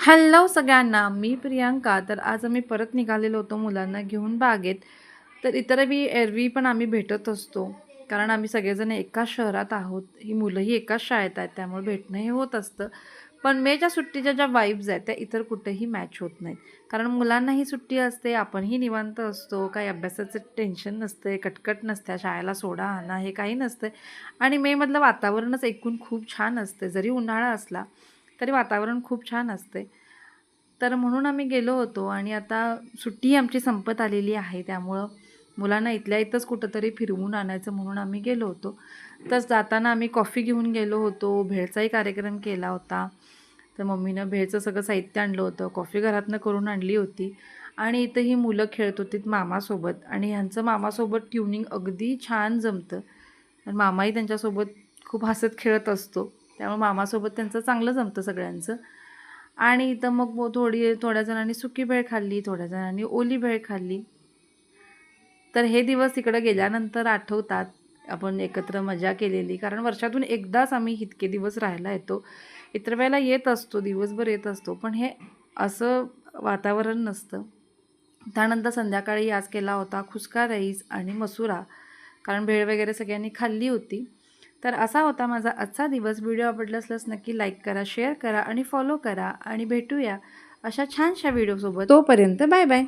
Hello सगळ्यांना, मी प्रियांका. तर आज आम्ही परत निघालेलो होतो मुलांना घेऊन बागेत. तर इतरही एरवी पण आम्ही भेटत असतो, कारण आम्ही सगळेजण एकाच शहरात आहोत. ही मुलंही एकाच शाळेत आहेत, त्यामुळे भेटणं हे होत असतं. पण मेच्या सुट्टीच्या ज्या वाईब्स आहेत त्या इतर कुठेही मॅच होत नाहीत, कारण मुलांनाही सुट्टी असते, आपणही निवांत असतो, काही अभ्यासाचं टेन्शन नसते, कटकट नसते, शाळेला सोडा आणा हे काही नसतं. आणि मेमधलं वातावरणच एकूण खूप छान असते. जरी उन्हाळा असला तरी वातावरण खूप छान असते. तर म्हणून आम्ही गेलो होतो आणि आता सुट्टी आमची संपत आलेली आहे, त्यामुळं मुलांना इथल्या इथंच कुठंतरी फिरवून आणायचं म्हणून आम्ही गेलो होतो. तर जाताना आम्ही कॉफी घेऊन गेलो होतो, भेळचाही कार्यक्रम केला होता. तर मम्मीनं भेळचं सगळं साहित्य आणलं होतं, कॉफी घरातनं करून आणली होती आणि इथं ही मुलं खेळत होती मामासोबत आणि ह्यांचं मामासोबत ट्युनिंग अगदी छान जमतं आणि मामाही त्यांच्यासोबत खूप हसत खेळत असतो, त्यामुळे मामासोबत त्यांचं चांगलं जमतं सगळ्यांचं. आणि इथं मग थोड्या जणांनी सुकी भेळ खाल्ली, थोड्या जणांनी ओली भेळ खाल्ली. तर हे दिवस तिकडे गेल्यानंतर आठवतात, आपण एकत्र मजा केलेली, कारण वर्षातून एकदाच आम्ही इतके दिवस राहायला येतो. इतर वेळेला येत असतो, दिवसभर येत असतो, पण हे असं वातावरण नसतं. त्यानंतर संध्याकाळी आज केला होता खुसका राईस आणि मसुरा, कारण भेळ वगैरे सगळ्यांनी खाल्ली होती. तर असा होता माझा आजचा दिवस. व्हिडिओ आवडला असल्यास नक्की लाईक करा, शेअर करा आणि फॉलो करा आणि भेटूया अशा छानशा व्हिडिओसोबत. तोपर्यंत बाय बाय.